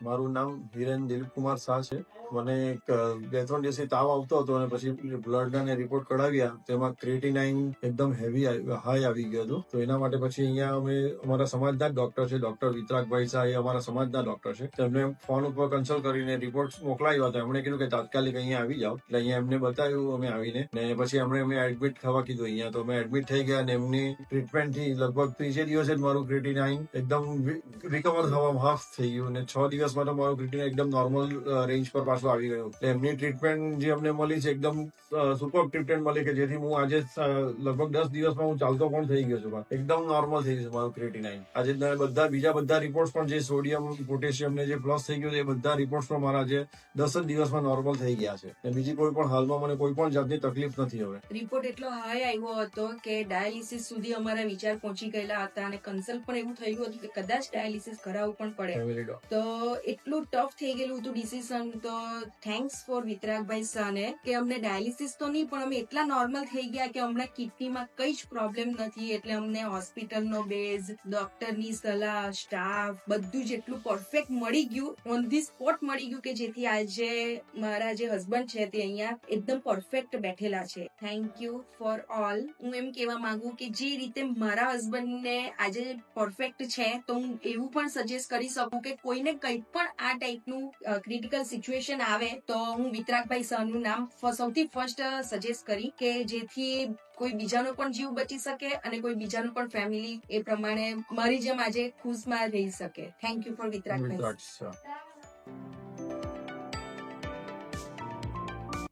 મારું નામ હિરેન દિલીપકુમાર શાહ છે. મને 2-3 દિવસથી તાવ આવતો હતો અને પછી બ્લડના રિપોર્ટ કઢાવ્યા, તેમાં ક્રિએટિનાઇન એકદમ હાઈ આવી ગયું હતું. તો એના માટે પછી અહીંયા અમે અમારા સમાજના જ ડોક્ટર છે, ડોક્ટર વિતરાગભાઈ શાહ, એ અમારા સમાજના ડોક્ટર છે. તેમને ફોન ઉપર કન્સલ્ટ કરીને રિપોર્ટ મોકલાવ્યા હતા. એમણે કીધું કે તાત્કાલિક અહીંયા આવી જાઓ. એટલે અહીંયા એમને બતાવ્યું અમે આવીને, ને પછી અમે એડમિટ થવા કીધું અહીંયા. તો અમે એડમિટ થઈ ગયા અને એમની ટ્રીટમેન્ટથી લગભગ 3 દિવસે જ મારું ક્રિએટિનાઇન એકદમ રિકવર થવામાં હાફ થઈ ગયું અને 6 દિવસમાં તો મારું ક્રિએટિનાઇન એકદમ નોર્મલ રેન્જ પર પાછું આવી ગયું. એટલે એમની ટ્રીટમેન્ટ જે અમને મળી છે એકદમ સુપર ટ્રીટમેન્ટ મળી કે જેથી હું આજે લગભગ 10 દિવસમાં હું ચાલતો પણ થઈ ગયો છું. એકદમ નોર્મલ થઈ ગયું મારું ક્રિએટિનાઇન. આજે બીજા બધા રિપોર્ટ પણ જે સોડિયમ પોટેશિયમ ને જે પ્લસ થઈ ગયું એ બધા રિપોર્ટ પણ મારા આજે 10 જ દિવસમાં નોર્મલ થઈ ગયા છે. બીજી કોઈ પણ હાલમાં મને કોઈ પણ જાતની તકલીફ નથી હવે. રિપોર્ટ એટલો હાઈ આવ્યો હતો કે ડાયાલિસિસ સુધી અમારા વિચાર પહોંચી ગયેલા હતા અને કન્સલ્ટ પણ એવું થઈ ગયું હતું કે કદાચ ડાયાલિસિસ કરાવવું પણ પડે. તો એટલું ટફ થઈ ગયેલું હતું ડિસિઝન. તો થેન્ક્સ ફોર વિતરાગભાઈ શાહને કે અમને ડાયાલિસિસ તો નહીં પણ અમે એટલા નોર્મલ થઈ ગયા કે હમણાં કિડનીમાં કઈ જ પ્રોબ્લેમ નથી. એટલે અમને હોસ્પિટલનો બેઝ, ડોક્ટરની સલાહ, સ્ટાફ બધું જ એટલું પરફેક્ટ મળી ગયું, ઓન ધી સ્પોટ મળી ગયું કે જેથી આજે મારા જે હસબન્ડ છે તે અહીંયા એકદમ પરફેક્ટ બેઠેલા છે. Thank you for all. હું એમ કહેવા માંગુ કે જે રીતે મારા હસબન્ડને આજે પરફેક્ટ છે તો હું એવું પણ સજેસ્ટ કરી શકું કે કોઈને કંઈ પણ આ ટાઈપનું ક્રિટિકલ સિચ્યુએશન આવે તો હું વિતરાગભાઈ શાહનું નામ સૌથી ફર્સ્ટ સજેસ્ટ કરી કે જેથી કોઈ બીજાનો પણ જીવ બચી શકે અને કોઈ બીજાનું પણ ફેમિલી એ પ્રમાણે મારી જેમ આજે ખુશમાં રહી શકે. Thank you for વિતરાગભાઈ.